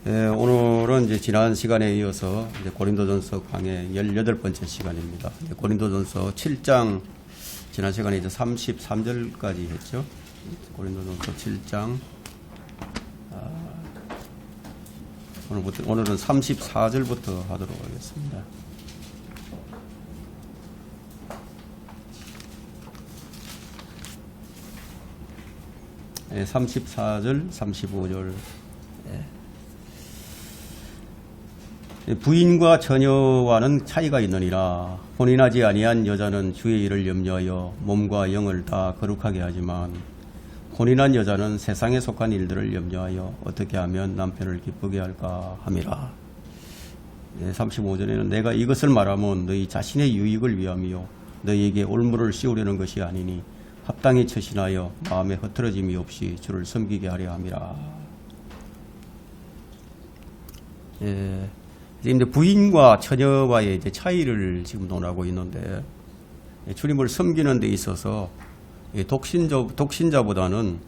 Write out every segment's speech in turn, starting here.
오늘은 이제 지난 시간에 이어서 이제 고린도전서 강의 18번째 시간입니다. 고린도전서 7장 지난 시간에 이제 33절까지 했죠. 고린도전서 7장 오늘은 34절부터 하도록 하겠습니다. 34절, 35절. 부인과 처녀와는 차이가 있느니라. 혼인하지 아니한 여자는 주의 일을 염려하여 몸과 영을 다 거룩하게 하지만 혼인한 여자는 세상에 속한 일들을 염려하여 어떻게 하면 남편을 기쁘게 할까 함이라. 35절에는 내가 이것을 말하면 너희 자신의 유익을 위함이요 너희에게 올무를 씌우려는 것이 아니니 합당히 처신하여 마음에 흐트러짐이 없이 주를 섬기게 하려 함이라. 이제 부인과 처녀와의 이제 차이를 지금 논하고 있는데, 주님을 섬기는 데 있어서 독신자보다는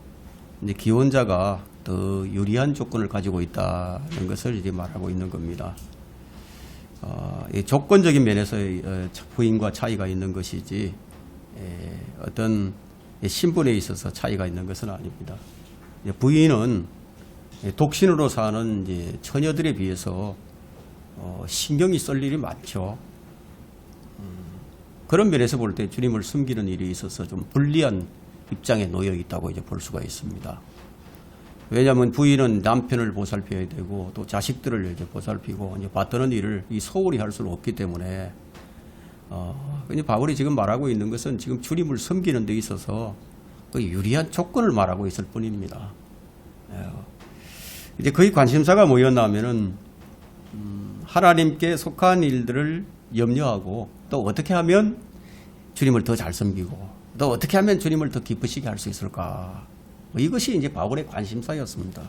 이제 기혼자가 더 유리한 조건을 가지고 있다는 것을 이제 말하고 있는 겁니다. 조건적인 면에서의 부인과 차이가 있는 것이지 어떤 신분에 있어서 차이가 있는 것은 아닙니다. 부인은 독신으로 사는 이제 처녀들에 비해서 신경이 쓸 일이 많죠. 그런 면에서 볼 때 주님을 섬기는 일에 있어서 좀 불리한 입장에 놓여 있다고 이제 볼 수가 있습니다. 왜냐하면 부인은 남편을 보살펴야 되고 또 자식들을 이제 보살피고 이제 받드는 일을 소홀히 할 수는 없기 때문에 바울이 지금 말하고 있는 것은 지금 주님을 섬기는 데 있어서 그 유리한 조건을 말하고 있을 뿐입니다. 이제 그의 관심사가 뭐였냐면은 하나님께 속한 일들을 염려하고 또 어떻게 하면 주님을 더 잘 섬기고 또 어떻게 하면 주님을 더 기쁘시게 할 수 있을까. 이것이 이제 바울의 관심사였습니다.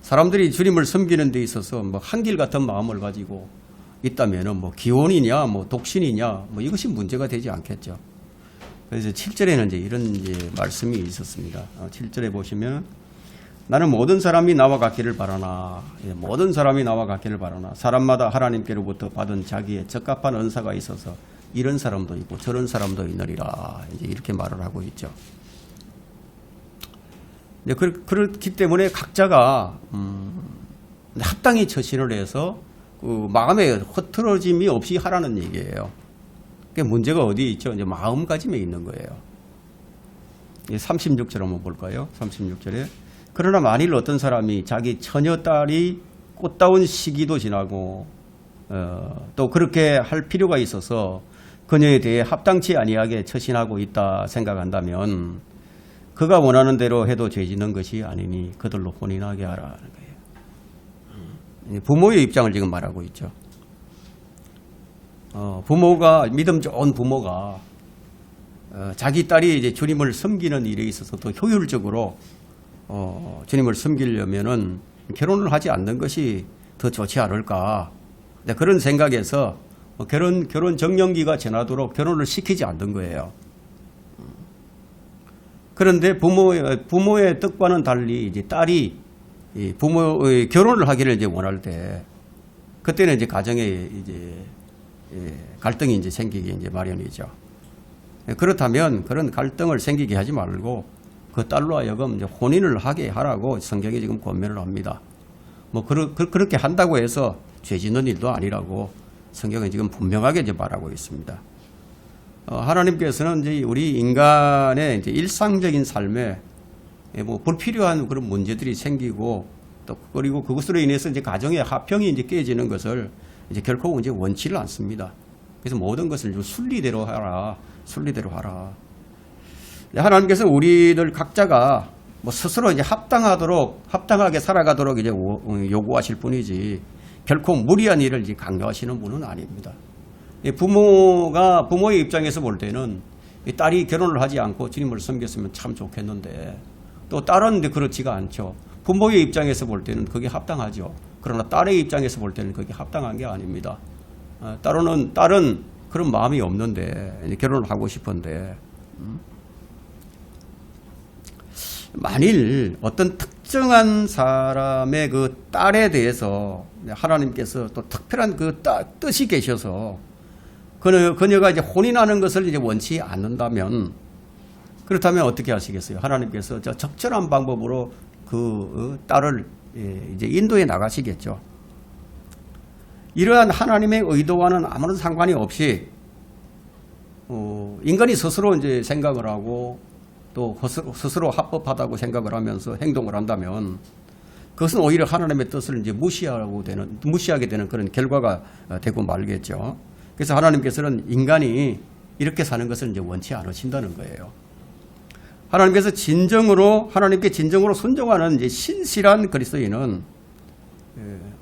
사람들이 주님을 섬기는 데 있어서 한길 같은 마음을 가지고 있다면은 기혼이냐 독신이냐 이것이 문제가 되지 않겠죠. 그래서 7절에는 이제 이런 이제 말씀이 있었습니다. 7절에 보시면 나는 모든 사람이 나와 같기를 바라나. 모든 사람이 나와 같기를 바라나. 사람마다 하나님께로부터 받은 자기의 적합한 은사가 있어서 이런 사람도 있고 저런 사람도 있느니라. 이제 이렇게 말을 하고 있죠. 그렇기 때문에 각자가 합당히 처신을 해서 그 마음에 흐트러짐이 없이 하라는 얘기예요. 문제가 어디에 있죠? 이제 마음가짐에 있는 거예요. 36절 한번 볼까요? 36절에 그러나 만일 어떤 사람이 자기 처녀딸이 꽃다운 시기도 지나고 또 그렇게 할 필요가 있어서 그녀에 대해 합당치 아니하게 처신하고 있다 생각한다면 그가 원하는 대로 해도 죄짓는 것이 아니니 그들로 혼인하게 하라는 거예요. 부모의 입장을 지금 말하고 있죠. 부모가 믿음 좋은 부모가 자기 딸이 이제 주님을 섬기는 일에 있어서 더 효율적으로 주님을 섬기려면은 결혼을 하지 않는 것이 더 좋지 않을까. 그런 생각에서 결혼 정년기가 지나도록 결혼을 시키지 않는 거예요. 그런데 부모의 뜻과는 달리 이제 딸이 부모의 결혼을 하기를 이제 원할 때 그때는 이제 가정에 이제 갈등이 이제 생기기 이제 마련이죠. 그렇다면 그런 갈등을 생기게 하지 말고 그 딸로 하여금 이제 혼인을 하게 하라고 성경이 지금 권면을 합니다. 그렇게 한다고 해서 죄 짓는 일도 아니라고 성경은 지금 분명하게 이제 말하고 있습니다. 하나님께서는 이제 우리 인간의 이제 일상적인 삶에 불필요한 그런 문제들이 생기고 또 그리고 그것으로 인해서 이제 가정의 화평이 이제 깨지는 것을 이제 결코 이제 원치를 않습니다. 그래서 모든 것을 좀 순리대로 하라. 하나님께서 우리들 각자가 스스로 이제 합당하게 살아가도록 이제 요구하실 뿐이지 결코 무리한 일을 이제 강요하시는 분은 아닙니다. 부모의 입장에서 볼 때는 딸이 결혼을 하지 않고 주님을 섬겼으면 참 좋겠는데 또 딸은 그렇지가 않죠. 부모의 입장에서 볼 때는 그게 합당하죠. 그러나 딸의 입장에서 볼 때는 그게 합당한 게 아닙니다. 딸은 그런 마음이 없는데 결혼을 하고 싶은데 만일 어떤 특정한 사람의 그 딸에 대해서 하나님께서 또 특별한 그 뜻이 계셔서 그녀가 이제 혼인하는 것을 이제 원치 않는다면, 그렇다면 어떻게 하시겠어요? 하나님께서 적절한 방법으로 그 딸을 이제 인도해 나가시겠죠. 이러한 하나님의 의도와는 아무런 상관이 없이 인간이 스스로 이제 생각을 하고 또 스스로 합법하다고 생각을 하면서 행동을 한다면 그것은 오히려 하나님의 뜻을 이제 무시하게 되는 그런 결과가 되고 말겠죠. 그래서 하나님께서는 인간이 이렇게 사는 것을 이제 원치 않으신다는 거예요. 하나님께서 하나님께 진정으로 순종하는 이제 신실한 그리스도인은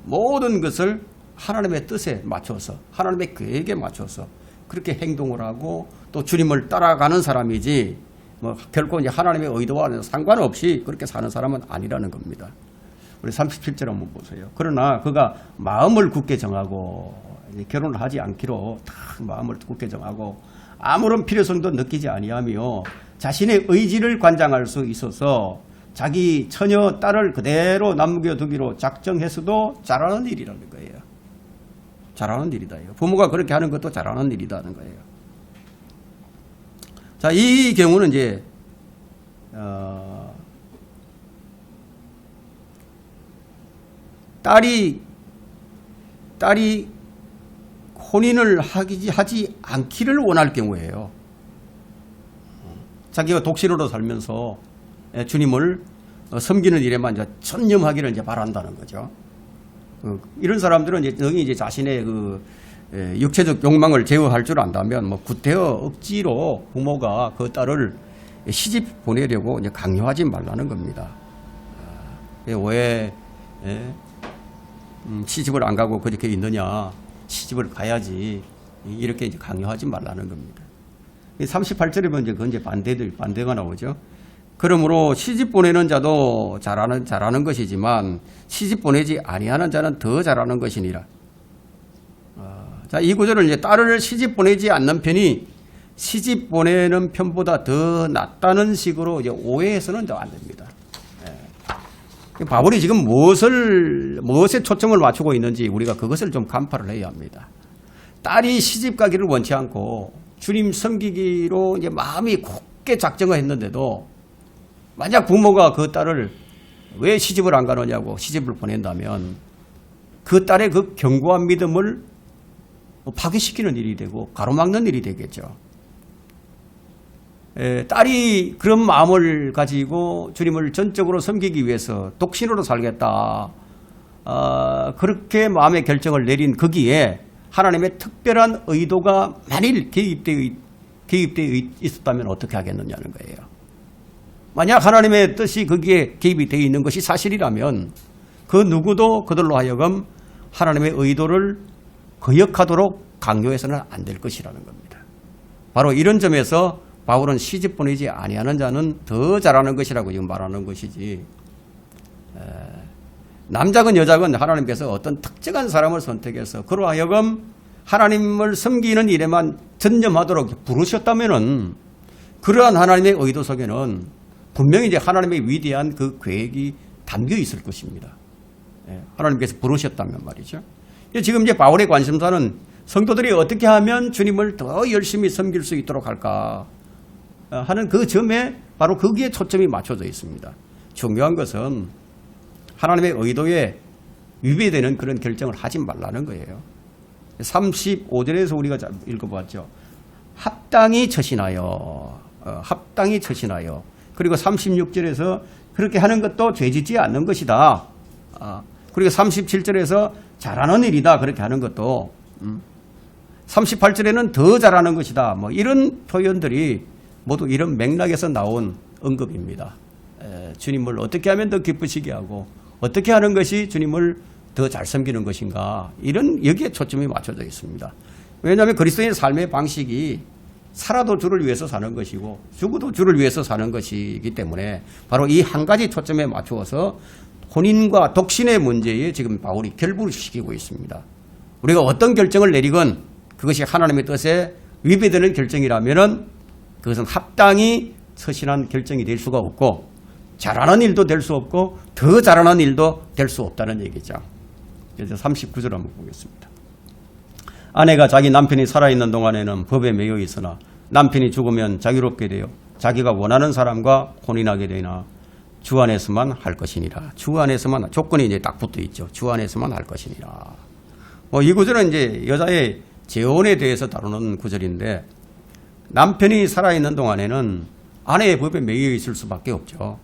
모든 것을 하나님의 뜻에 맞춰서, 하나님의 계획에 맞춰서 그렇게 행동을 하고 또 주님을 따라가는 사람이지, 결코 이제 하나님의 의도와는 상관없이 그렇게 사는 사람은 아니라는 겁니다. 우리 37절 한번 보세요. 그러나 그가 마음을 굳게 정하고 결혼을 하지 않기로 딱 마음을 굳게 정하고 아무런 필요성도 느끼지 아니하며 자신의 의지를 관장할 수 있어서 자기 처녀 딸을 그대로 남겨두기로 작정했어도 잘하는 일이라는 거예요. 잘하는 일이다. 부모가 그렇게 하는 것도 잘하는 일이다는 거예요. 자, 이 경우는 이제 딸이 혼인을 하지 않기를 원할 경우예요. 자기가 독신으로 살면서 주님을 섬기는 일에만 이제 전념하기를 이제 바란다는 거죠. 이런 사람들은 이제 자신의 그 육체적 욕망을 제어할 줄 안다면 구태여 억지로 부모가 그 딸을 시집 보내려고 이제 강요하지 말라는 겁니다. 왜 시집을 안 가고 그렇게 있느냐? 시집을 가야지. 이렇게 이제 강요하지 말라는 겁니다. 38절에 보면 그건 이제 반대가 나오죠. 그러므로 시집 보내는 자도 잘하는 것이지만 시집 보내지 아니하는 자는 더 잘하는 것이니라. 자, 이 구절을 이제 딸을 시집 보내지 않는 편이 시집 보내는 편보다 더 낫다는 식으로 이제 오해해서는 안 됩니다. 바울이 지금 무엇에 초점을 맞추고 있는지 우리가 그것을 좀 간파를 해야 합니다. 딸이 시집 가기를 원치 않고 주님 섬기기로 이제 마음이 굳게 작정을 했는데도 만약 부모가 그 딸을 왜 시집을 안 가느냐고 시집을 보낸다면 그 딸의 그 견고한 믿음을 파괴시키는 일이 되고 가로막는 일이 되겠죠. 딸이 그런 마음을 가지고 주님을 전적으로 섬기기 위해서 독신으로 살겠다. 그렇게 마음의 결정을 내린 거기에 하나님의 특별한 의도가 만일 개입되어 있었다면 어떻게 하겠느냐는 거예요. 만약 하나님의 뜻이 거기에 개입이 되어 있는 것이 사실이라면 그 누구도 그들로 하여금 하나님의 의도를 거역하도록 강요해서는 안 될 것이라는 겁니다. 바로 이런 점에서 바울은 시집 보내지 아니하는 자는 더 잘하는 것이라고 지금 말하는 것이지, 남자건 여자건 하나님께서 어떤 특정한 사람을 선택해서 그로 하여금 하나님을 섬기는 일에만 전념하도록 부르셨다면은 그러한 하나님의 의도 속에는 분명히 이제 하나님의 위대한 그 계획이 담겨 있을 것입니다. 하나님께서 부르셨다면 말이죠. 지금 이제 바울의 관심사는 성도들이 어떻게 하면 주님을 더 열심히 섬길 수 있도록 할까 하는 그 점에 바로 거기에 초점이 맞춰져 있습니다. 중요한 것은 하나님의 의도에 위배되는 그런 결정을 하지 말라는 거예요. 35절에서 우리가 읽어봤죠. 합당히 처신하여. 그리고 36절에서 그렇게 하는 것도 죄짓지 않는 것이다. 그리고 37절에서 잘하는 일이다. 그렇게 하는 것도. 38절에는 더 잘하는 것이다. 이런 표현들이 모두 이런 맥락에서 나온 언급입니다. 주님을 어떻게 하면 더 기쁘시게 하고 어떻게 하는 것이 주님을 더 잘 섬기는 것인가, 이런 여기에 초점이 맞춰져 있습니다. 왜냐하면 그리스도인의 삶의 방식이 살아도 주를 위해서 사는 것이고 죽어도 주를 위해서 사는 것이기 때문에 바로 이 한 가지 초점에 맞추어서 혼인과 독신의 문제에 지금 바울이 결부를 시키고 있습니다. 우리가 어떤 결정을 내리건 그것이 하나님의 뜻에 위배되는 결정이라면은 그것은 합당히 처신한 결정이 될 수가 없고, 잘하는 일도 될 수 없고 더 잘하는 일도 될 수 없다는 얘기죠. 그래서 39절 한번 보겠습니다. 아내가 자기 남편이 살아있는 동안에는 법에 매여 있으나 남편이 죽으면 자유롭게 되어 자기가 원하는 사람과 혼인하게 되나 주 안에서만 할 것이니라. 주 안에서만, 조건이 이제 딱 붙어 있죠. 주 안에서만 할 것이니라. 이 구절은 이제 여자의 재혼에 대해서 다루는 구절인데, 남편이 살아있는 동안에는 아내의 법에 매여 있을 수밖에 없죠.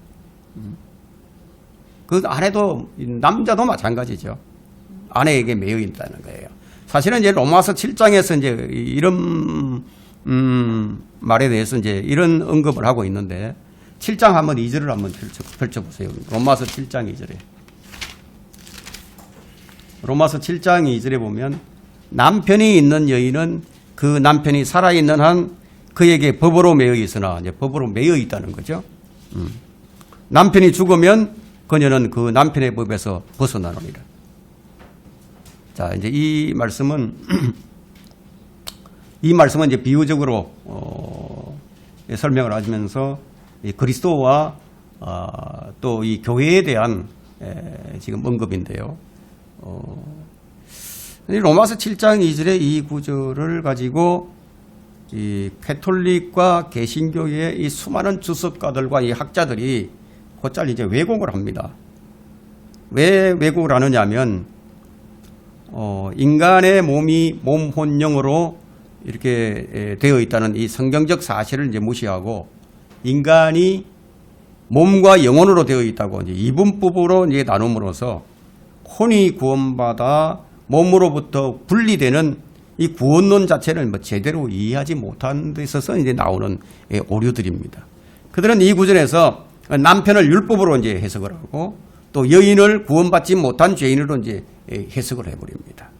그 아내도, 남자도 마찬가지죠. 아내에게 매여 있다는 거예요. 사실은 이제 로마서 7장에서 이제 이런, 말에 대해서 이제 이런 언급을 하고 있는데, 7장 한번 2절을 한번 펼쳐보세요. 로마서 7장 2절에. 로마서 7장 2절에 보면, 남편이 있는 여인은 그 남편이 살아있는 한 그에게 법으로 매여 있으나, 이제 법으로 매여 있다는 거죠. 남편이 죽으면 그녀는 그 남편의 법에서 벗어나느니라. 자, 이제 이 말씀은 이제 비유적으로 설명을 하시면서 이 그리스도와 또 이 교회에 대한 지금 언급인데요. 로마서 7장 2절의 이 구절을 가지고 이 캐톨릭과 개신교의 이 수많은 주석가들과 이 학자들이 곧잘 이제 왜곡을 합니다. 왜 왜곡을 하느냐면 인간의 몸이 몸, 혼, 영으로 이렇게 되어 있다는 이 성경적 사실을 이제 무시하고 인간이 몸과 영혼으로 되어 있다고 이제 이분법으로 이제 나눔으로써 혼이 구원받아 몸으로부터 분리되는 이 구원론 자체를 뭐 제대로 이해하지 못한 데 있어서 이제 나오는 오류들입니다. 그들은 이 구절에서 남편을 율법으로 이제 해석을 하고 또 여인을 구원받지 못한 죄인으로 이제 해석을 해버립니다.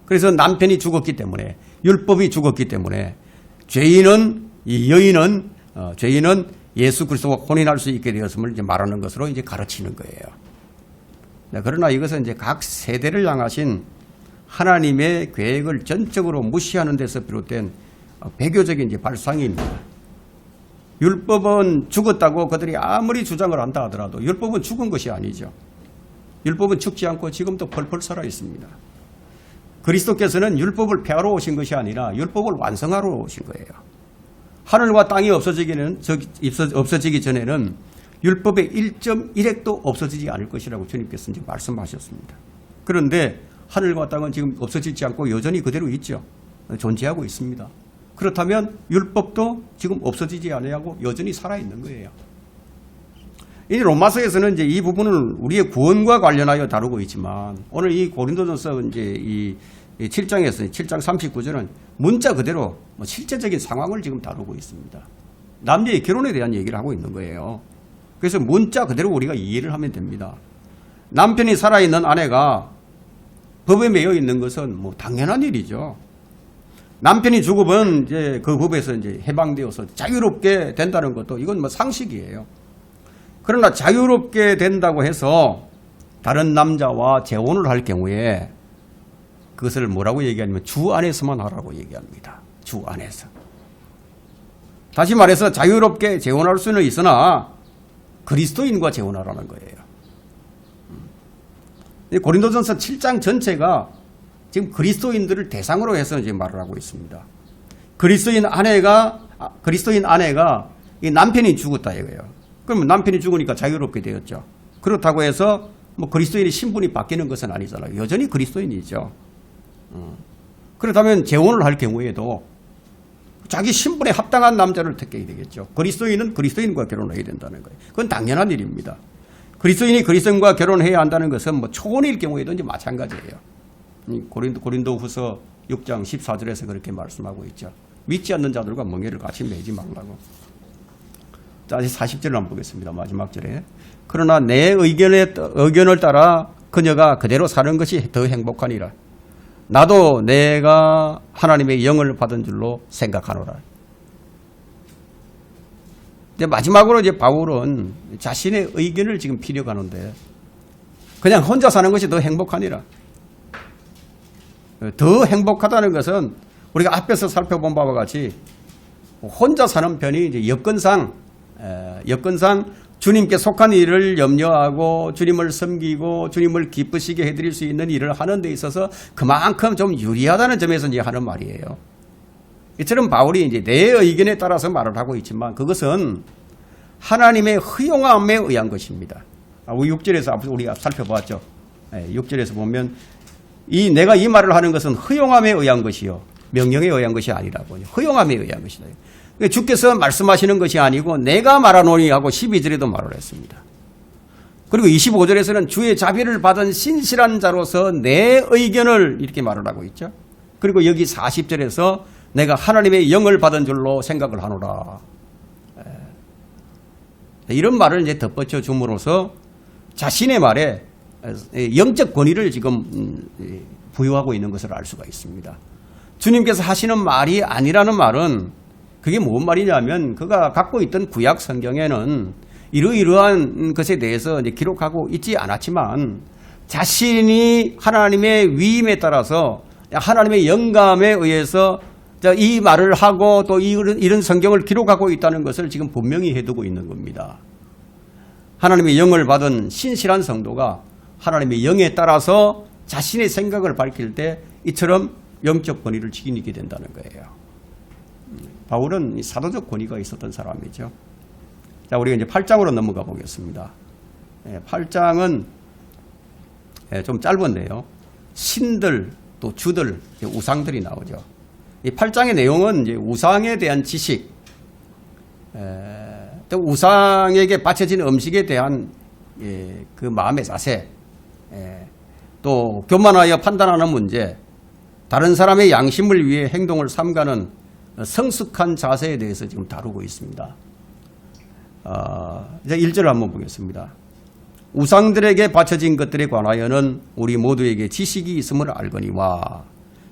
그래서 남편이 죽었기 때문에 율법이 죽었기 때문에 죄인은 예수 그리스도와 혼인할 수 있게 되었음을 이제 말하는 것으로 이제 가르치는 거예요. 네, 그러나 이것은 이제 각 세대를 향하신 하나님의 계획을 전적으로 무시하는 데서 비롯된 배교적인 이제 발상입니다. 율법은 죽었다고 그들이 아무리 주장을 한다 하더라도 율법은 죽은 것이 아니죠. 율법은 죽지 않고 지금도 펄펄 살아 있습니다. 그리스도께서는 율법을 폐하러 오신 것이 아니라 율법을 완성하러 오신 거예요. 하늘과 땅이 없어지기 전에는 율법의 1.1획도 없어지지 않을 것이라고 주님께서 이제 말씀하셨습니다. 그런데 하늘과 땅은 지금 없어지지 않고 여전히 그대로 있죠. 존재하고 있습니다. 그렇다면 율법도 지금 없어지지 아니하고 여전히 살아있는 거예요. 이 로마서에서는 이제 이 부분을 우리의 구원과 관련하여 다루고 있지만 오늘 이 고린도전서 이제 이 7장에서 7장 39절은 문자 그대로 실제적인 상황을 지금 다루고 있습니다. 남녀의 결혼에 대한 얘기를 하고 있는 거예요. 그래서 문자 그대로 우리가 이해를 하면 됩니다. 남편이 살아있는 아내가 법에 매여 있는 것은 뭐 당연한 일이죠. 남편이 죽으면 이제 그 법에서 이제 해방되어서 자유롭게 된다는 것도 이건 뭐 상식이에요. 그러나 자유롭게 된다고 해서 다른 남자와 재혼을 할 경우에 그것을 뭐라고 얘기하냐면 주 안에서만 하라고 얘기합니다. 주 안에서. 다시 말해서 자유롭게 재혼할 수는 있으나 그리스도인과 재혼하라는 거예요. 고린도전서 7장 전체가 지금 그리스도인들을 대상으로 해서 이제 말을 하고 있습니다. 그리스도인 아내가 이 남편이 죽었다 이거예요. 그러면 남편이 죽으니까 자유롭게 되었죠. 그렇다고 해서 뭐 그리스도인의 신분이 바뀌는 것은 아니잖아요. 여전히 그리스도인이죠. 그렇다면 재혼을 할 경우에도 자기 신분에 합당한 남자를 택해야 되겠죠. 그리스도인은 그리스도인과 결혼해야 된다는 거예요. 그건 당연한 일입니다. 그리스도인이 그리스도인과 결혼해야 한다는 것은 뭐 초혼일 경우에도 이제 마찬가지예요. 고린도후서 6장 14절에서 그렇게 말씀하고 있죠. 믿지 않는 자들과 멍에를 같이 매지 말라고. 자, 40절을 한번 보겠습니다. 마지막 절에. 그러나 내 의견을 따라 그녀가 그대로 사는 것이 더 행복하니라. 나도 내가 하나님의 영을 받은 줄로 생각하노라. 이제 마지막으로 이제 바울은 자신의 의견을 지금 피력하는데 그냥 혼자 사는 것이 더 행복하니라. 더 행복하다는 것은 우리가 앞에서 살펴본 바와 같이 혼자 사는 편이 이제 여건상 주님께 속한 일을 염려하고 주님을 섬기고 주님을 기쁘시게 해드릴 수 있는 일을 하는 데 있어서 그만큼 좀 유리하다는 점에서 이제 하는 말이에요. 이처럼 바울이 이제 내 의견에 따라서 말을 하고 있지만 그것은 하나님의 허용함에 의한 것입니다. 6절에서 우리가 살펴봤죠. 6절에서 보면 내가 이 말을 하는 것은 허용함에 의한 것이요 명령에 의한 것이 아니라고. 허용함에 의한 것이다. 주께서 말씀하시는 것이 아니고 내가 말하노니 하고 12절에도 말을 했습니다. 그리고 25절에서는 주의 자비를 받은 신실한 자로서 내 의견을 이렇게 말을 하고 있죠. 그리고 여기 40절에서 내가 하나님의 영을 받은 줄로 생각을 하노라. 이런 말을 이제 덧붙여 줌으로써 자신의 말에 영적 권위를 지금 부여하고 있는 것을 알 수가 있습니다. 주님께서 하시는 말이 아니라는 말은 그게 뭔 말이냐면 그가 갖고 있던 구약 성경에는 이러이러한 것에 대해서 이제 기록하고 있지 않았지만 자신이 하나님의 위임에 따라서 하나님의 영감에 의해서 이 말을 하고 또 이런 성경을 기록하고 있다는 것을 지금 분명히 해두고 있는 겁니다. 하나님의 영을 받은 신실한 성도가 하나님의 영에 따라서 자신의 생각을 밝힐 때 이처럼 영적 권위를 지니게 된다는 거예요. 바울은 사도적 권위가 있었던 사람이죠. 자, 우리가 이제 8장으로 넘어가 보겠습니다. 8장은 좀 짧은데요. 신들 또 주들 우상들이 나오죠. 이 8장의 내용은 이제 우상에 대한 지식, 또 우상에게 바쳐진 음식에 대한 그 마음의 자세, 또 교만하여 판단하는 문제, 다른 사람의 양심을 위해 행동을 삼가는 성숙한 자세에 대해서 지금 다루고 있습니다. 이제 1절을 한번 보겠습니다. 우상들에게 바쳐진 것들에 관하여는 우리 모두에게 지식이 있음을 알거니와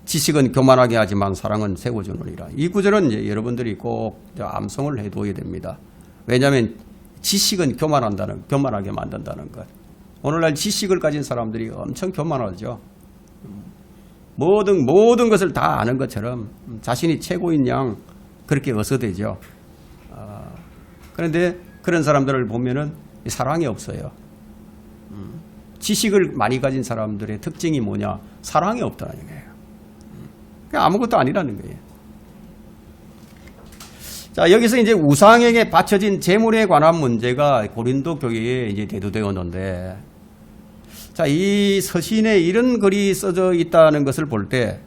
지식은 교만하게 하지만 사랑은 세워주느니라. 이 구절은 이제 여러분들이 꼭 암송을 해둬야 됩니다. 왜냐하면 지식은 교만하게 만든다는 것. 오늘날 지식을 가진 사람들이 엄청 교만하죠. 모든 것을 다 아는 것처럼 자신이 최고인 양 그렇게 어서대죠. 그런데 그런 사람들을 보면은 사랑이 없어요. 지식을 많이 가진 사람들의 특징이 뭐냐? 사랑이 없다는 거예요. 그냥 아무것도 아니라는 거예요. 자, 여기서 이제 우상에게 바쳐진 재물에 관한 문제가 고린도 교회에 이제 대두되었는데, 자, 이 서신에 이런 글이 써져 있다는 것을 볼 때,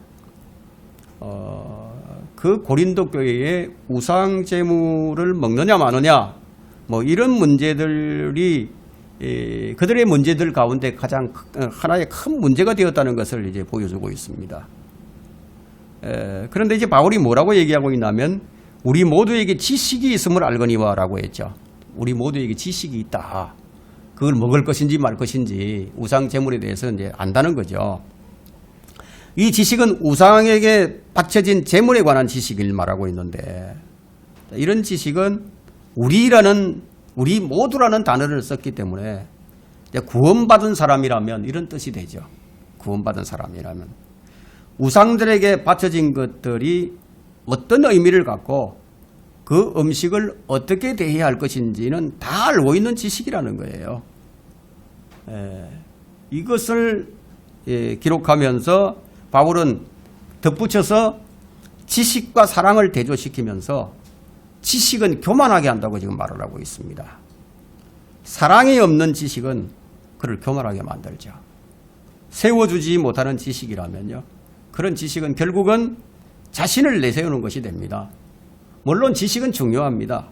그 고린도 교회에 우상 재물을 먹느냐 마느냐, 뭐 이런 문제들이 그들의 문제들 가운데 가장 하나의 큰 문제가 되었다는 것을 이제 보여주고 있습니다. 그런데 이제 바울이 뭐라고 얘기하고 있냐면 우리 모두에게 지식이 있음을 알거니와 라고 했죠. 우리 모두에게 지식이 있다. 그걸 먹을 것인지 말 것인지 우상 제물에 대해서 이제 안다는 거죠. 이 지식은 우상에게 바쳐진 제물에 관한 지식을 말하고 있는데, 이런 지식은 우리 모두라는 단어를 썼기 때문에 구원받은 사람이라면 이런 뜻이 되죠. 구원받은 사람이라면 우상들에게 바쳐진 것들이 어떤 의미를 갖고 그 음식을 어떻게 대해야 할 것인지는 다 알고 있는 지식이라는 거예요. 이것을 기록하면서 바울은 덧붙여서 지식과 사랑을 대조시키면서 지식은 교만하게 한다고 지금 말을 하고 있습니다. 사랑이 없는 지식은 그를 교만하게 만들죠. 세워주지 못하는 지식이라면요, 그런 지식은 결국은 자신을 내세우는 것이 됩니다. 물론 지식은 중요합니다.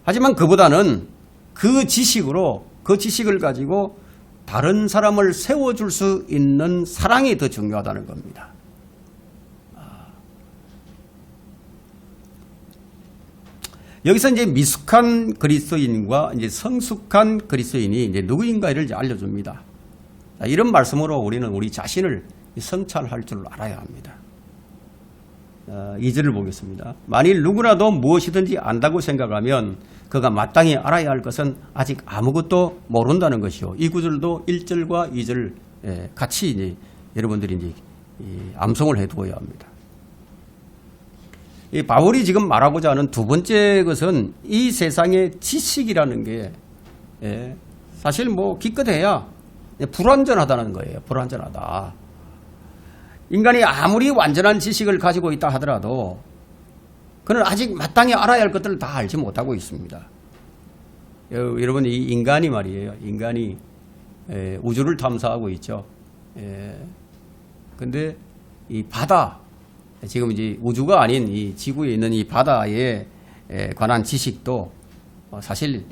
하지만 그보다는 그 지식을 가지고 다른 사람을 세워줄 수 있는 사랑이 더 중요하다는 겁니다. 여기서 이제 미숙한 그리스도인과 이제 성숙한 그리스도인이 이제 누구인가를 이제 알려줍니다. 이런 말씀으로 우리는 우리 자신을 성찰할 줄 알아야 합니다. 2절을 보겠습니다. 만일 누구라도 무엇이든지 안다고 생각하면 그가 마땅히 알아야 할 것은 아직 아무것도 모른다는 것이요. 이 구절도 1절과 2절 같이 이제 여러분들이 이제 암송을 해두어야 합니다. 이 바울이 지금 말하고자 하는 두 번째 것은 이 세상의 지식이라는 게 예. 사실 뭐 기껏해야 불완전하다는 거예요. 불완전하다. 인간이 아무리 완전한 지식을 가지고 있다 하더라도 그는 아직 마땅히 알아야 할 것들을 다 알지 못하고 있습니다. 여러분, 이 인간이 말이에요. 인간이 우주를 탐사하고 있죠. 근데 이 바다, 지금 이제 우주가 아닌 이 지구에 있는 이 바다에 관한 지식도 사실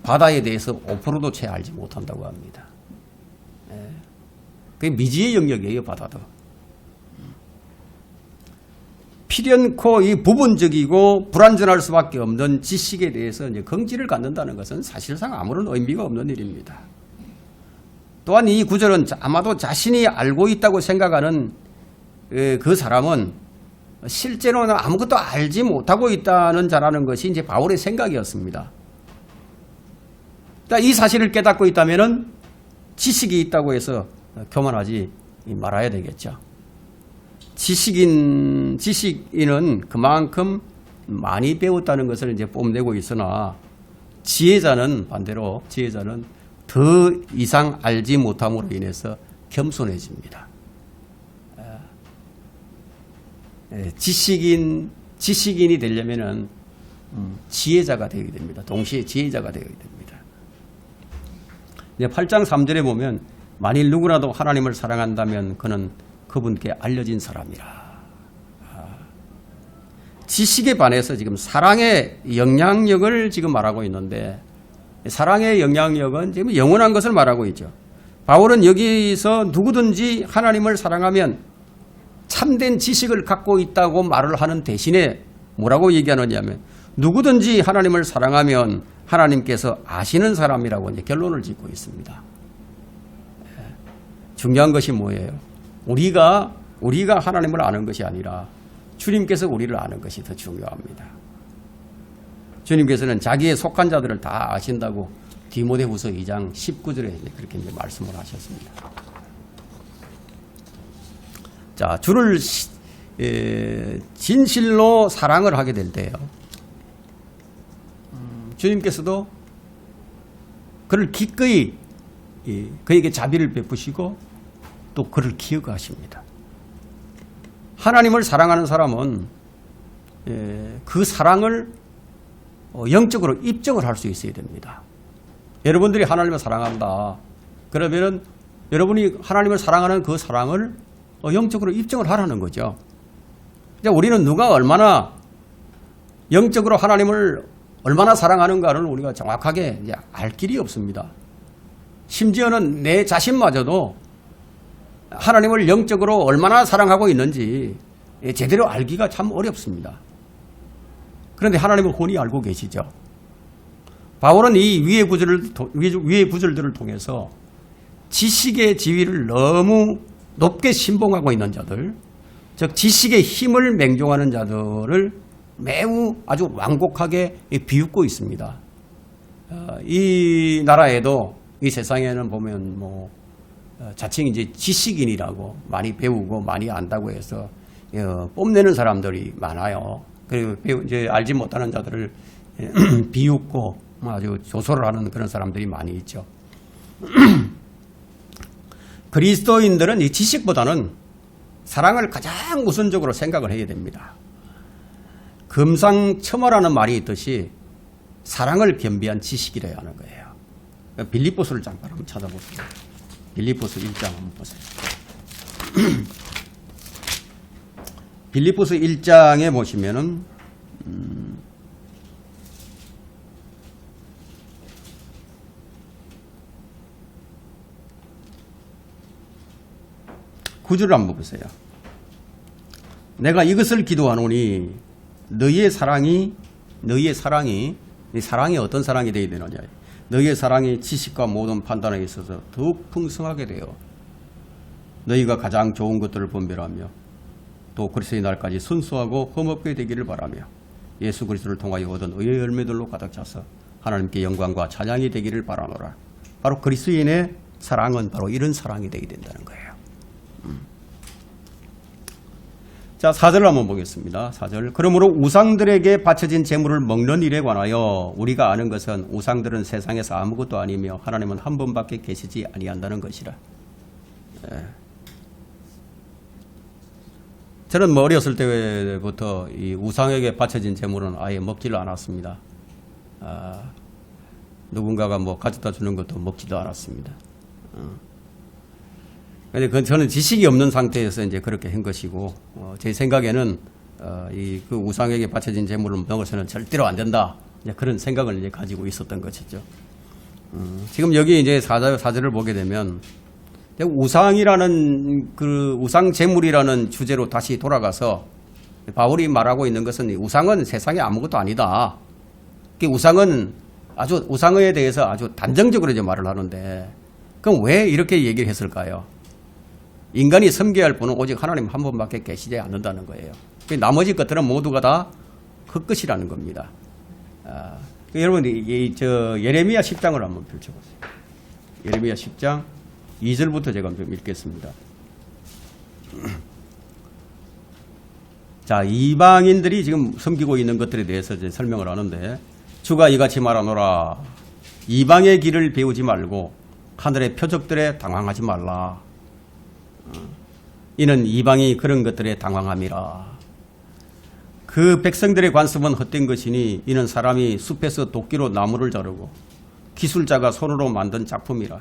바다에 대해서 5%도 채 알지 못한다고 합니다. 그게 미지의 영역이에요, 바다도. 필연코 이 부분적이고 불완전할 수밖에 없는 지식에 대해서 이제 긍지를 갖는다는 것은 사실상 아무런 의미가 없는 일입니다. 또한 이 구절은 아마도 자신이 알고 있다고 생각하는 그 사람은 실제로는 아무것도 알지 못하고 있다는 자라는 것이 이제 바울의 생각이었습니다. 그러니까 이 사실을 깨닫고 있다면은 지식이 있다고 해서 교만하지 말아야 되겠죠. 지식인은 그만큼 많이 배웠다는 것을 이제 뽐내고 있으나 지혜자는 반대로 더 이상 알지 못함으로 인해서 겸손해집니다. 지식인이 되려면은 지혜자가 되게 됩니다. 동시에 지혜자가 되게 됩니다. 8장 3절에 보면 만일 누구라도 하나님을 사랑한다면 그는 그분께 알려진 사람이라. 지식에 반해서 지금 사랑의 영향력을 지금 말하고 있는데 사랑의 영향력은 지금 영원한 것을 말하고 있죠. 바울은 여기서 누구든지 하나님을 사랑하면 참된 지식을 갖고 있다고 말을 하는 대신에 뭐라고 얘기하느냐면 누구든지 하나님을 사랑하면 하나님께서 아시는 사람이라고 이제 결론을 짓고 있습니다. 중요한 것이 뭐예요? 우리가 하나님을 아는 것이 아니라 주님께서 우리를 아는 것이 더 중요합니다. 주님께서는 자기의 속한 자들을 다 아신다고 디모데후서 2장 19절에 그렇게 이제 말씀을 하셨습니다. 자, 주를 진실로 사랑을 하게 될 때요. 주님께서도 그를 기꺼이 그에게 자비를 베푸시고 또 그를 기억하십니다. 하나님을 사랑하는 사람은 그 사랑을 영적으로 입증을 할 수 있어야 됩니다. 여러분들이 하나님을 사랑한다. 그러면은 여러분이 하나님을 사랑하는 그 사랑을 영적으로 입증을 하라는 거죠. 이제 우리는 누가 얼마나 영적으로 하나님을 얼마나 사랑하는가를 우리가 정확하게 이제 알 길이 없습니다. 심지어는 내 자신마저도 하나님을 영적으로 얼마나 사랑하고 있는지 제대로 알기가 참 어렵습니다. 그런데 하나님을 훤히 알고 계시죠. 바울은 이 위의 구절들을 통해서 지식의 지위를 너무 높게 신봉하고 있는 자들, 즉 지식의 힘을 맹종하는 자들을 매우 아주 완곡하게 비웃고 있습니다. 이 나라에도 이 세상에는 보면 뭐 자칭 이제 지식인이라고 많이 배우고 많이 안다고 해서 뽐내는 사람들이 많아요. 그리고 이제 알지 못하는 자들을 비웃고 아주 조소를 하는 그런 사람들이 많이 있죠. 그리스도인들은 이 지식보다는 사랑을 가장 우선적으로 생각을 해야 됩니다. 금상첨화라는 말이 있듯이 사랑을 겸비한 지식이라야 하는 거예요. 빌립보서를 잠깐 한번 찾아보세요. 빌립보서 1장 한번 보세요. 빌립보서 1장에 보시면은 9절을 한번 보세요. 내가 이것을 기도하노니 너희의 사랑이 이 사랑이 어떤 사랑이 되어야 되느냐. 너희의 사랑이 지식과 모든 판단에 있어서 더욱 풍성하게 되어 너희가 가장 좋은 것들을 분별하며 또 그리스도의 날까지 순수하고 흠없게 되기를 바라며 예수 그리스도를 통하여 얻은 의의 열매들로 가득 차서 하나님께 영광과 찬양이 되기를 바라노라. 바로 그리스도인의 사랑은 바로 이런 사랑이 되어야 된다는 거예요. 자, 4절을 한번 보겠습니다. 4절. 그러므로 우상들에게 바쳐진 제물을 먹는 일에 관하여 우리가 아는 것은 우상들은 세상에서 아무것도 아니며 하나님은 한 분밖에 계시지 아니한다는 것이라. 예. 저는 뭐 어렸을 때부터 이 우상에게 바쳐진 제물은 아예 먹지를 않았습니다. 누군가가 뭐 가져다 주는 것도 먹지도 않았습니다. 근데 저는 지식이 없는 상태에서 이제 그렇게 한 것이고, 제 생각에는 그 우상에게 바쳐진 제물을 먹어서는 절대로 안 된다. 이제 그런 생각을 이제 가지고 있었던 것이죠. 지금 여기 이제 4절을 보게 되면 우상이라는 그 우상 제물이라는 주제로 다시 돌아가서 바울이 말하고 있는 것은 우상은 세상에 아무것도 아니다. 우상은 우상에 대해서 아주 단정적으로 이제 말을 하는데, 그럼 왜 이렇게 얘기를 했을까요? 인간이 섬겨야 할 분은 오직 하나님 한 분밖에 계시지 않는다는 거예요. 나머지 것들은 모두가 다 헛것이라는 겁니다. 여러분, 예레미야 10장을 한번 펼쳐보세요. 예레미야 10장 2절부터 제가 좀 읽겠습니다. 자, 이방인들이 지금 섬기고 있는 것들에 대해서 이제 설명을 하는데, 주가 이같이 말하노라. 이방의 길을 배우지 말고 하늘의 표적들에 당황하지 말라. 이는 이방이 그런 것들에 당황함이라. 그 백성들의 관습은 헛된 것이니 이는 사람이 숲에서 도끼로 나무를 자르고 기술자가 손으로 만든 작품이라.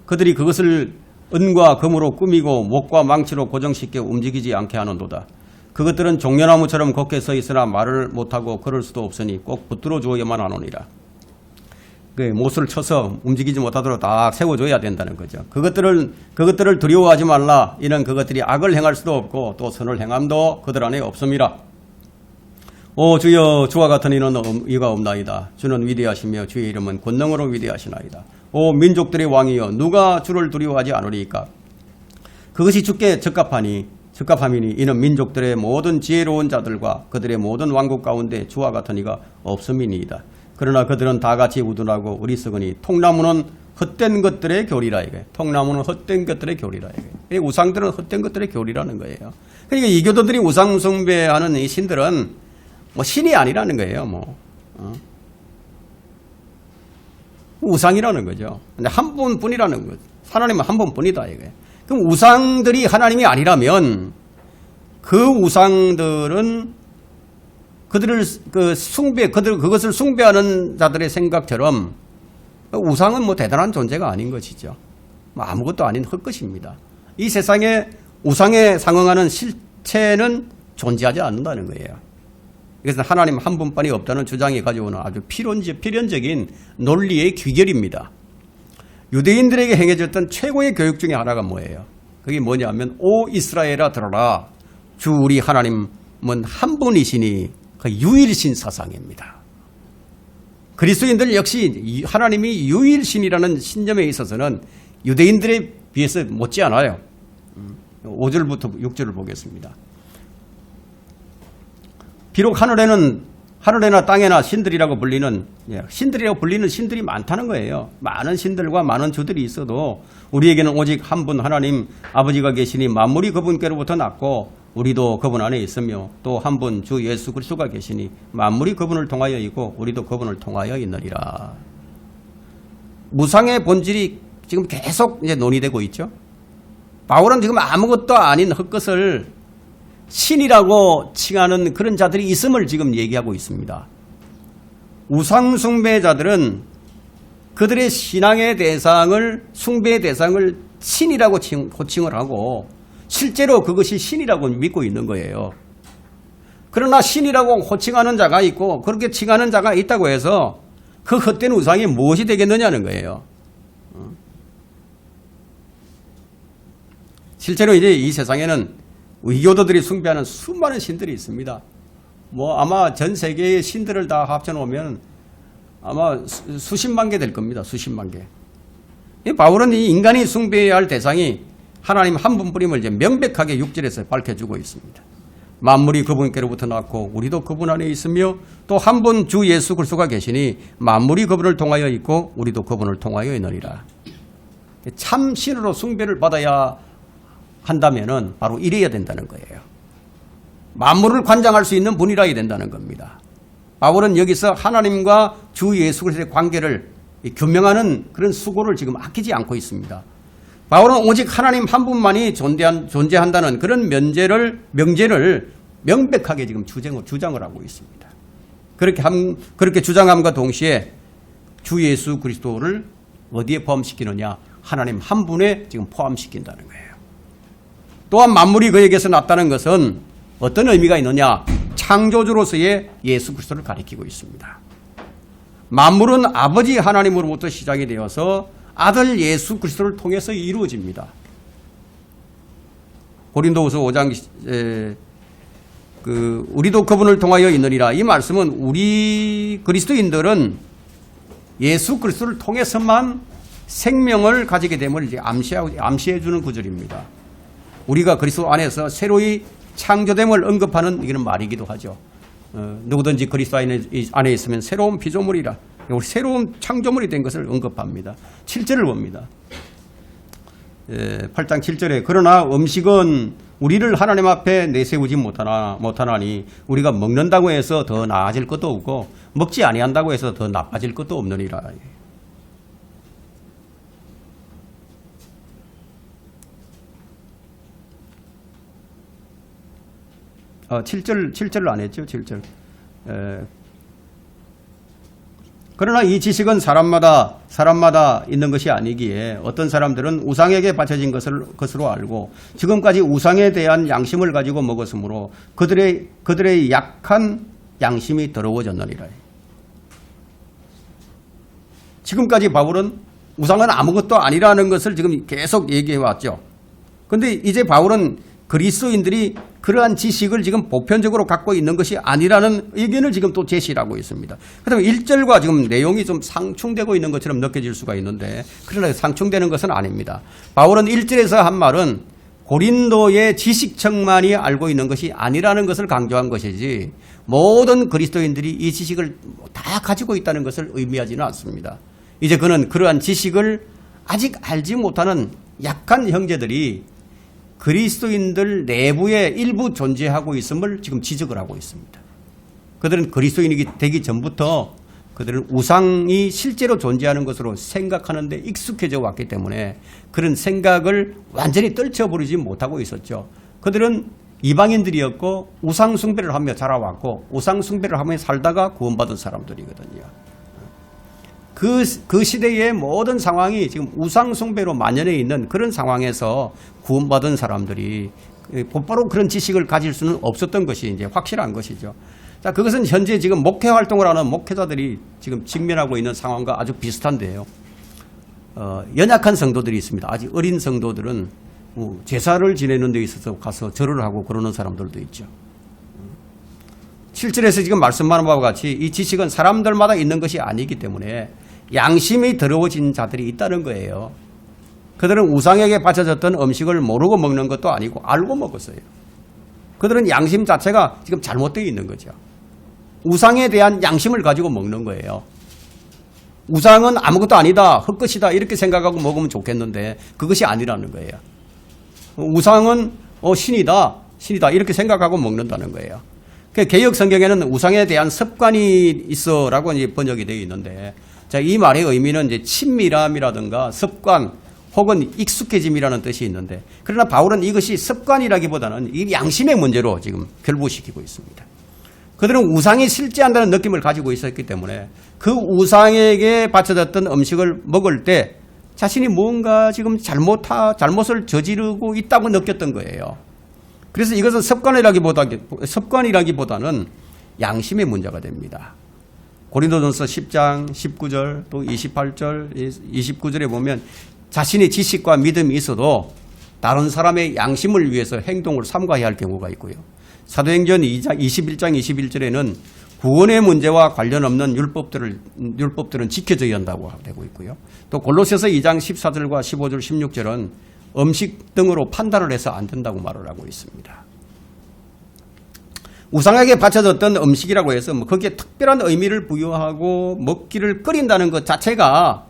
그들이 그것을 은과 금으로 꾸미고 목과 망치로 고정시켜 움직이지 않게 하는도다. 그것들은 종려나무처럼 곱게 서 있으나 말을 못하고 걸을 수도 없으니 꼭 붙들어 주어야만 하노니라. 못을 쳐서 움직이지 못하도록 다 세워줘야 된다는 거죠. 그것들을 두려워하지 말라. 이는 그것들이 악을 행할 수도 없고 또 선을 행함도 그들 안에 없음이라. 오 주여, 주와 같은 이는 이가 없나이다. 주는 위대하시며 주의 이름은 권능으로 위대하시나이다. 오 민족들의 왕이여, 누가 주를 두려워하지 않으리이까. 그것이 주께 적합함이니 이는 민족들의 모든 지혜로운 자들과 그들의 모든 왕국 가운데 주와 같은 이가 없음이니이다. 그러나 그들은 다 같이 우둔하고 어리석으니 통나무는 헛된 것들의 교리라. 이게 통나무는 헛된 것들의 교리라. 이게 우상들은 헛된 것들의 교리라는 거예요. 그러니까 이 교도들이 우상 숭배하는 이 신들은 뭐 신이 아니라는 거예요. 우상이라는 거죠. 근데 한 분뿐이라는 거죠. 하나님은 한 분뿐이다. 이게. 그럼 우상들이 하나님이 아니라면 그 우상들은 그것을 숭배하는 자들의 생각처럼 우상은 뭐 대단한 존재가 아닌 것이죠. 아무것도 아닌 헛것입니다. 이 세상에 우상에 상응하는 실체는 존재하지 않는다는 거예요. 이것은 하나님 한 분뿐이 없다는 주장이 가져오는 아주 필연적인 논리의 귀결입니다. 유대인들에게 행해졌던 최고의 교육 중에 하나가 뭐예요? 그게 뭐냐면 오 이스라엘아 들어라. 주 우리 하나님은 한 분이시니 그 유일신 사상입니다. 그리스도인들 역시 하나님이 유일신이라는 신념에 있어서는 유대인들에 비해서 못지않아요. 5절부터 6절을 보겠습니다. 비록 하늘에나 땅에나 신들이라고 불리는 신들이 많다는 거예요. 많은 신들과 많은 주들이 있어도 우리에게는 오직 한 분 하나님 아버지가 계시니 만물이 그분께로부터 났고 우리도 그분 안에 있으며 또 한 분 주 예수 그리스도가 계시니 만물이 그분을 통하여 있고 우리도 그분을 통하여 있느니라. 무상의 본질이 지금 계속 이제 논의되고 있죠. 바울은 지금 아무것도 아닌 헛것을 신이라고 칭하는 그런 자들이 있음을 지금 얘기하고 있습니다. 우상 숭배자들은 그들의 신앙의 대상을, 숭배의 대상을 신이라고 호칭을 하고 실제로 그것이 신이라고 믿고 있는 거예요. 그러나 신이라고 호칭하는 자가 있고 그렇게 칭하는 자가 있다고 해서 그 헛된 우상이 무엇이 되겠느냐는 거예요. 실제로 이제 이 세상에는 위교도들이 숭배하는 수많은 신들이 있습니다. 아마 전 세계의 신들을 다 합쳐놓으면 아마 수십만 개 될 겁니다. 수십만 개. 바울은 이 인간이 숭배해야 할 대상이 하나님 한 분뿐임을 이제 명백하게 6절에서 밝혀주고 있습니다. 만물이 그분께로부터 났고 우리도 그분 안에 있으며 또 한 분 주 예수 그리스도가 계시니 만물이 그분을 통하여 있고 우리도 그분을 통하여 있느니라. 참 신으로 숭배를 받아야 한다면은 바로 이래야 된다는 거예요. 만물을 관장할 수 있는 분이라야 된다는 겁니다. 바울은 여기서 하나님과 주 예수 그리스도의 관계를 규명하는 그런 수고를 지금 아끼지 않고 있습니다. 바울은 오직 하나님 한 분만이 존재한다는 그런 명제를 명백하게 지금 주장을 하고 있습니다. 그렇게 주장함과 동시에 주 예수 그리스도를 어디에 포함시키느냐? 하나님 한 분에 지금 포함시킨다는 거예요. 또한 만물이 그에게서 났다는 것은 어떤 의미가 있느냐? 창조주로서의 예수 그리스도를 가리키고 있습니다. 만물은 아버지 하나님으로부터 시작이 되어서 아들 예수 그리스도를 통해서 이루어집니다. 고린도후서 5장 우리도 그분을 통하여 있느니라. 이 말씀은 우리 그리스도인들은 예수 그리스도를 통해서만 생명을 가지게 됨을 이제 암시해 주는 구절입니다. 우리가 그리스도 안에서 새로이 창조됨을 언급하는 이런 말이기도 하죠. 누구든지 그리스도 안에 있으면 새로운 피조물이라. 새로운 창조물이 된 것을 언급합니다. 7절을 봅니다. 8장 7절에 그러나 음식은 우리를 하나님 앞에 내세우지 못하나니 우리가 먹는다고 해서 더 나아질 것도 없고 먹지 아니한다고 해서 더 나빠질 것도 없느니라. 7절을 안 했죠. 7절. 그러나 이 지식은 사람마다 있는 것이 아니기에 어떤 사람들은 우상에게 바쳐진 것으로 알고 지금까지 우상에 대한 양심을 가지고 먹었으므로 그들의 약한 양심이 더러워졌느니라. 지금까지 바울은 우상은 아무것도 아니라는 것을 지금 계속 얘기해 왔죠. 그런데 이제 바울은 그리스도인들이 그러한 지식을 지금 보편적으로 갖고 있는 것이 아니라는 의견을 지금 또 제시하고 있습니다. 그다음에 1절과 지금 내용이 좀 상충되고 있는 것처럼 느껴질 수가 있는데 그러나 상충되는 것은 아닙니다. 바울은 1절에서 한 말은 고린도의 지식층만이 알고 있는 것이 아니라는 것을 강조한 것이지 모든 그리스도인들이 이 지식을 다 가지고 있다는 것을 의미하지는 않습니다. 이제 그는 그러한 지식을 아직 알지 못하는 약한 형제들이 그리스도인들 내부에 일부 존재하고 있음을 지금 지적을 하고 있습니다. 그들은 그리스도인이 되기 전부터 그들은 우상이 실제로 존재하는 것으로 생각하는 데 익숙해져 왔기 때문에 그런 생각을 완전히 떨쳐버리지 못하고 있었죠. 그들은 이방인들이었고 우상 숭배를 하며 자라왔고 우상 숭배를 하며 살다가 구원받은 사람들이거든요. 그 시대의 모든 상황이 지금 우상 숭배로 만연해 있는 그런 상황에서 구원받은 사람들이 곧바로 그런 지식을 가질 수는 없었던 것이 이제 확실한 것이죠. 자, 그것은 현재 지금 목회 활동을 하는 목회자들이 지금 직면하고 있는 상황과 아주 비슷한데요. 연약한 성도들이 있습니다. 아직 어린 성도들은 제사를 지내는 데 있어서 가서 절을 하고 그러는 사람들도 있죠. 7절에서 지금 말씀하는 바와 같이 이 지식은 사람들마다 있는 것이 아니기 때문에 양심이 더러워진 자들이 있다는 거예요. 그들은 우상에게 바쳐졌던 음식을 모르고 먹는 것도 아니고 알고 먹었어요. 그들은 양심 자체가 지금 잘못되어 있는 거죠. 우상에 대한 양심을 가지고 먹는 거예요. 우상은 아무것도 아니다, 헛것이다 이렇게 생각하고 먹으면 좋겠는데 그것이 아니라는 거예요. 우상은 신이다 이렇게 생각하고 먹는다는 거예요. 개역 성경에는 우상에 대한 습관이 있어라고 이제 번역이 되어 있는데, 자, 이 말의 의미는 이제 친밀함이라든가 습관 혹은 익숙해짐이라는 뜻이 있는데, 그러나 바울은 이것이 습관이라기보다는 이 양심의 문제로 지금 결부시키고 있습니다. 그들은 우상이 실제한다는 느낌을 가지고 있었기 때문에 그 우상에게 바쳐졌던 음식을 먹을 때 자신이 뭔가 지금 잘못을 저지르고 있다고 느꼈던 거예요. 그래서 이것은 습관이라기보다는 양심의 문제가 됩니다. 고린도전서 10장 19절 또 28절 29절에 보면 자신의 지식과 믿음이 있어도 다른 사람의 양심을 위해서 행동을 삼가해야 할 경우가 있고요. 사도행전 21장 21절에는 구원의 문제와 관련 없는 율법들은 지켜져야 한다고 되고 있고요. 또 골로새서 2장 14절과 15절 16절은 음식 등으로 판단을 해서 안 된다고 말을 하고 있습니다. 우상에게 바쳐졌던 음식이라고 해서 거기에 특별한 의미를 부여하고 먹기를 꺼린다는 것 자체가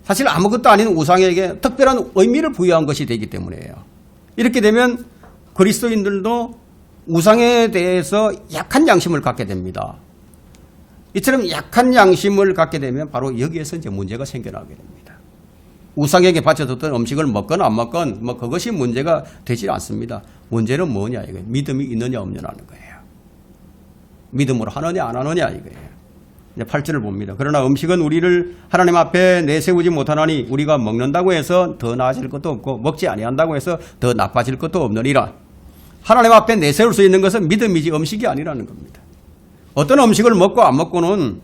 사실 아무것도 아닌 우상에게 특별한 의미를 부여한 것이 되기 때문이에요. 이렇게 되면 그리스도인들도 우상에 대해서 약한 양심을 갖게 됩니다. 이처럼 약한 양심을 갖게 되면 바로 여기에서 이제 문제가 생겨나게 됩니다. 우상에게 바쳐졌던 음식을 먹건 안 먹건 뭐 그것이 문제가 되지 않습니다. 문제는 뭐냐 이거예요. 믿음이 있느냐 없느냐는 거예요. 믿음으로 하느냐 안 하느냐 이거예요. 이제 8절을 봅니다. 그러나 음식은 우리를 하나님 앞에 내세우지 못하나니 우리가 먹는다고 해서 더 나아질 것도 없고 먹지 아니한다고 해서 더 나빠질 것도 없느니라. 하나님 앞에 내세울 수 있는 것은 믿음이지 음식이 아니라는 겁니다. 어떤 음식을 먹고 안 먹고는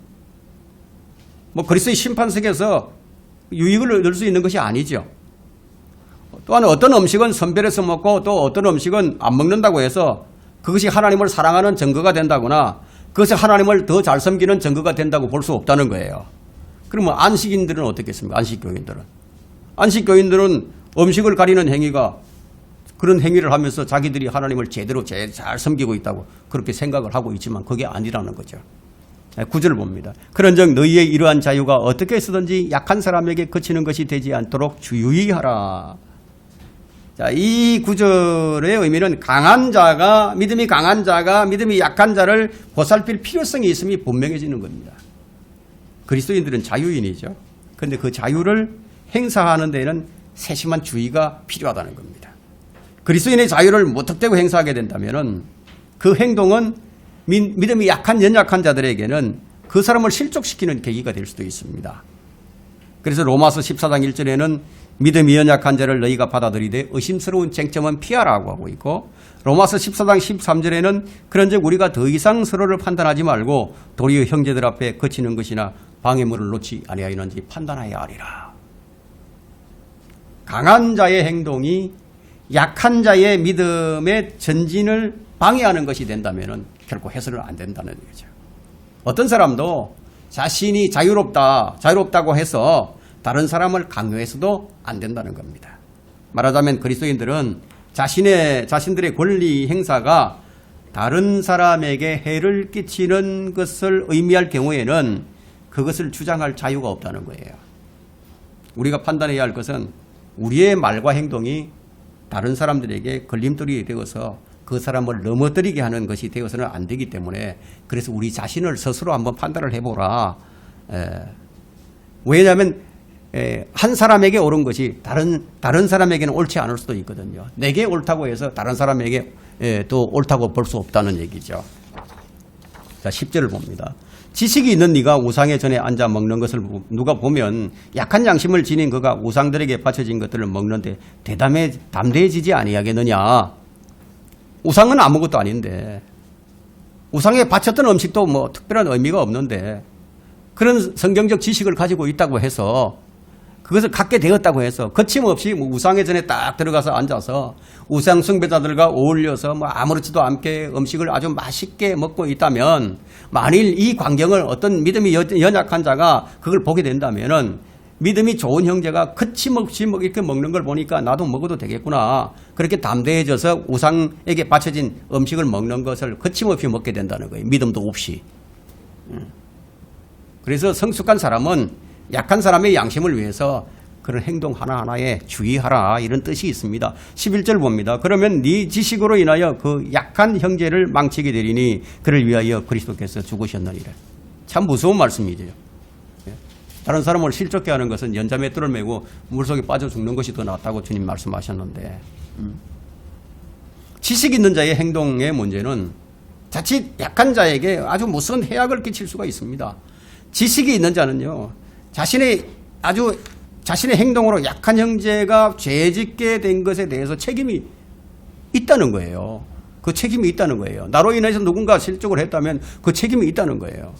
뭐 그리스도의 심판석에서 유익을 얻을 수 있는 것이 아니죠. 또한 어떤 음식은 선별해서 먹고 또 어떤 음식은 안 먹는다고 해서 그것이 하나님을 사랑하는 증거가 된다거나 그것이 하나님을 더 잘 섬기는 증거가 된다고 볼 수 없다는 거예요. 그러면 안식인들은 어떻겠습니까? 안식교인들은 음식을 가리는 행위가 그런 행위를 하면서 자기들이 하나님을 제대로 잘 섬기고 있다고 그렇게 생각을 하고 있지만 그게 아니라는 거죠. 9절을 봅니다. 그런즉 너희의 이러한 자유가 어떻게 해서든지 약한 사람에게 그치는 것이 되지 않도록 주의하라. 자, 이 구절의 의미는 강한 자가 믿음이 약한 자를 보살필 필요성이 있음이 분명해지는 겁니다. 그리스도인들은 자유인이죠. 그런데 그 자유를 행사하는 데에는 세심한 주의가 필요하다는 겁니다. 그리스도인의 자유를 무턱대고 행사하게 된다면 그 행동은 믿음이 약한 연약한 자들에게는 그 사람을 실족시키는 계기가 될 수도 있습니다. 그래서 로마서 14장 1절에는 믿음이 연약한 자를 너희가 받아들이되 의심스러운 쟁점은 피하라고 하고 있고 로마서 14장 13절에는 그런즉 우리가 더 이상 서로를 판단하지 말고 도리어 형제들 앞에 그치는 것이나 방해물을 놓지 아니하였는지 판단하여야 하리라. 강한 자의 행동이 약한 자의 믿음의 전진을 방해하는 것이 된다면 결코 해서는 안 된다는 거죠. 어떤 사람도 자신이 자유롭다고 해서 다른 사람을 강요해서도 안 된다는 겁니다. 말하자면 그리스도인들은 자신들의 권리 행사가 다른 사람에게 해를 끼치는 것을 의미할 경우에는 그것을 주장할 자유가 없다는 거예요. 우리가 판단해야 할 것은 우리의 말과 행동이 다른 사람들에게 걸림돌이 되어서 그 사람을 넘어뜨리게 하는 것이 되어서는 안 되기 때문에 그래서 우리 자신을 스스로 한번 판단을 해보라. 왜냐하면 한 사람에게 옳은 것이 다른 사람에게는 옳지 않을 수도 있거든요. 내게 옳다고 해서 다른 사람에게 또 옳다고 볼 수 없다는 얘기죠. 자, 10절을 봅니다. 지식이 있는 네가 우상의 전에 앉아 먹는 것을 누가 보면 약한 양심을 지닌 그가 우상들에게 바쳐진 것들을 먹는데 담대해지지 아니하겠느냐. 우상은 아무것도 아닌데 우상에 바쳤던 음식도 뭐 특별한 의미가 없는데 그런 성경적 지식을 가지고 있다고 해서 그것을 갖게 되었다고 해서 거침없이 뭐 우상의 전에 딱 들어가서 앉아서 우상 숭배자들과 어울려서 뭐 아무렇지도 않게 음식을 아주 맛있게 먹고 있다면 만일 이 광경을 어떤 믿음이 연약한 자가 그걸 보게 된다면은 믿음이 좋은 형제가 거침없이 이렇게 먹는 걸 보니까 나도 먹어도 되겠구나. 그렇게 담대해져서 우상에게 바쳐진 음식을 먹는 것을 거침없이 먹게 된다는 거예요. 믿음도 없이. 그래서 성숙한 사람은 약한 사람의 양심을 위해서 그런 행동 하나하나에 주의하라 이런 뜻이 있습니다. 11절 봅니다. 그러면 네 지식으로 인하여 그 약한 형제를 망치게 되리니 그를 위하여 그리스도께서 죽으셨느니라. 참 무서운 말씀이죠. 다른 사람을 실족해 하는 것은 연자맷돌을 메고 물속에 빠져 죽는 것이 더 낫다고 주님 말씀하셨는데 지식 있는 자의 행동의 문제는 자칫 약한 자에게 아주 무서운 해악을 끼칠 수가 있습니다. 지식이 있는 자는요. 자신의 행동으로 약한 형제가 죄 짓게 된 것에 대해서 책임이 있다는 거예요. 그 책임이 있다는 거예요. 나로 인해서 누군가 실족을 했다면 그 책임이 있다는 거예요.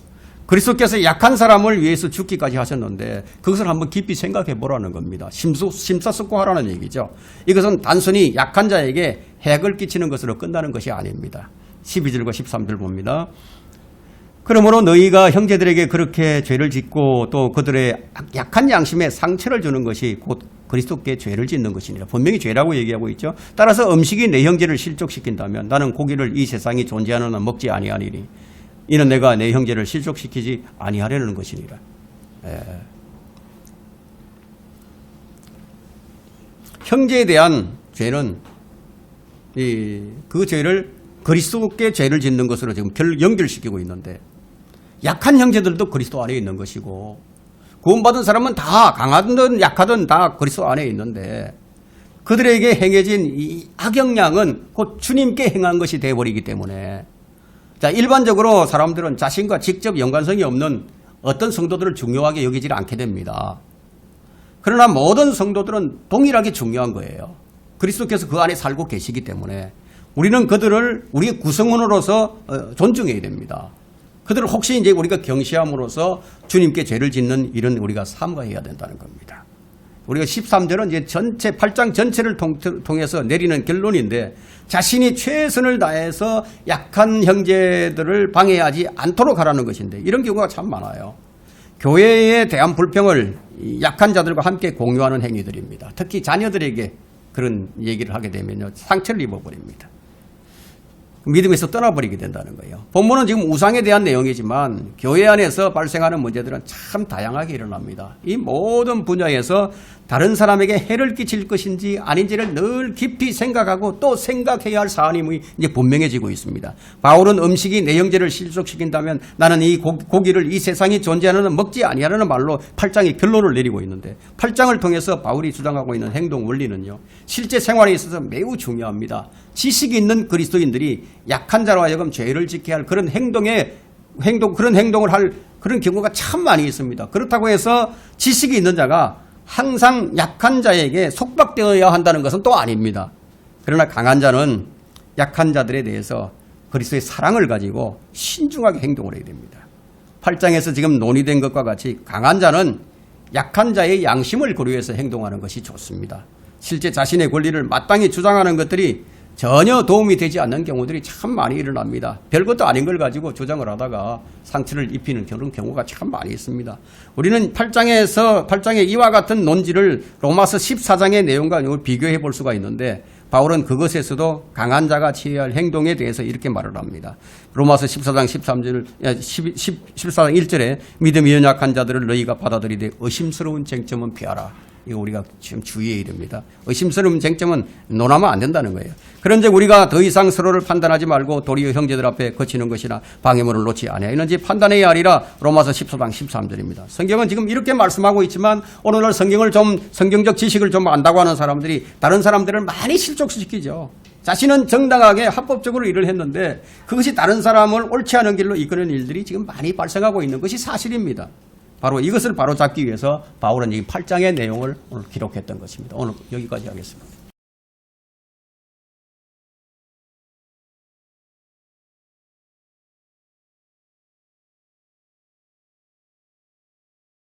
그리스도께서 약한 사람을 위해서 죽기까지 하셨는데 그것을 한번 깊이 생각해 보라는 겁니다. 심사숙고하라는 얘기죠. 이것은 단순히 약한 자에게 해악을 끼치는 것으로 끝나는 것이 아닙니다. 12절과 13절 봅니다. 그러므로 너희가 형제들에게 그렇게 죄를 짓고 또 그들의 약한 양심에 상처를 주는 것이 곧 그리스도께 죄를 짓는 것이니라. 분명히 죄라고 얘기하고 있죠. 따라서 음식이 내 형제를 실족시킨다면 나는 고기를 이 세상이 존재하는 한 먹지 아니하리니 이는 내가 내 형제를 실족시키지 아니하려는 것이니라. 형제에 대한 죄는 그 죄를 그리스도께 죄를 짓는 것으로 지금 연결시키고 있는데 약한 형제들도 그리스도 안에 있는 것이고 구원받은 사람은 다 강하든 약하든 다 그리스도 안에 있는데 그들에게 행해진 이 악영향은 곧 주님께 행한 것이 되어버리기 때문에 자, 일반적으로 사람들은 자신과 직접 연관성이 없는 어떤 성도들을 중요하게 여기지 않게 됩니다. 그러나 모든 성도들은 동일하게 중요한 거예요. 그리스도께서 그 안에 살고 계시기 때문에 우리는 그들을 우리의 구성원으로서 존중해야 됩니다. 그들을 혹시 이제 우리가 경시함으로써 주님께 죄를 짓는 일은 우리가 삼가해야 된다는 겁니다. 우리가 13절은 이제 전체 8장 전체를 통해서 내리는 결론인데 자신이 최선을 다해서 약한 형제들을 방해하지 않도록 하라는 것인데 이런 경우가 참 많아요. 교회에 대한 불평을 약한 자들과 함께 공유하는 행위들입니다. 특히 자녀들에게 그런 얘기를 하게 되면요 상처를 입어버립니다. 믿음에서 떠나버리게 된다는 거예요. 본문은 지금 우상에 대한 내용이지만 교회 안에서 발생하는 문제들은 참 다양하게 일어납니다. 이 모든 분야에서 다른 사람에게 해를 끼칠 것인지 아닌지를 늘 깊이 생각하고 또 생각해야 할 사안이 이제 분명해지고 있습니다. 바울은 음식이 내 형제를 실족시킨다면 나는 이 고기를 이 세상이 존재하는 한 먹지 아니하라는 말로 8장의 결론을 내리고 있는데 8장을 통해서 바울이 주장하고 있는 행동 원리는요. 실제 생활에 있어서 매우 중요합니다. 지식이 있는 그리스도인들이 약한 자로 하여금 죄를 지켜야 할 그런 그런 행동을 할 그런 경우가 참 많이 있습니다. 그렇다고 해서 지식이 있는 자가 항상 약한 자에게 속박되어야 한다는 것은 또 아닙니다. 그러나 강한 자는 약한 자들에 대해서 그리스도의 사랑을 가지고 신중하게 행동을 해야 됩니다. 8장에서 지금 논의된 것과 같이 강한 자는 약한 자의 양심을 고려해서 행동하는 것이 좋습니다. 실제 자신의 권리를 마땅히 주장하는 것들이 전혀 도움이 되지 않는 경우들이 참 많이 일어납니다. 별것도 아닌 걸 가지고 주장을 하다가 상처를 입히는 그런 경우가 참 많이 있습니다. 우리는 8장의 이와 같은 논지를 로마서 14장의 내용과 비교해 볼 수가 있는데 바울은 그것에서도 강한 자가 취해야 할 행동에 대해서 이렇게 말을 합니다. 로마서 14장 14장 1절에 믿음이 연약한 자들을 너희가 받아들이되 의심스러운 쟁점은 피하라. 이거 우리가 지금 주의해야 됩니다. 의심스러운 쟁점은 논하면 안 된다는 거예요. 그런데 우리가 더 이상 서로를 판단하지 말고 도리어 형제들 앞에 거치는 것이나 방해물을 놓지 아니하는지 판단해야 하리라. 로마서 14장 13절입니다. 성경은 지금 이렇게 말씀하고 있지만 오늘날 성경적 지식을 좀 안다고 하는 사람들이 다른 사람들을 많이 실족시키죠. 자신은 정당하게 합법적으로 일을 했는데 그것이 다른 사람을 옳지 않은 길로 이끄는 일들이 지금 많이 발생하고 있는 것이 사실입니다. 바로 이것을 바로잡기 위해서 바울은 이 8장의 내용을 오늘 기록했던 것입니다. 오늘 여기까지 하겠습니다.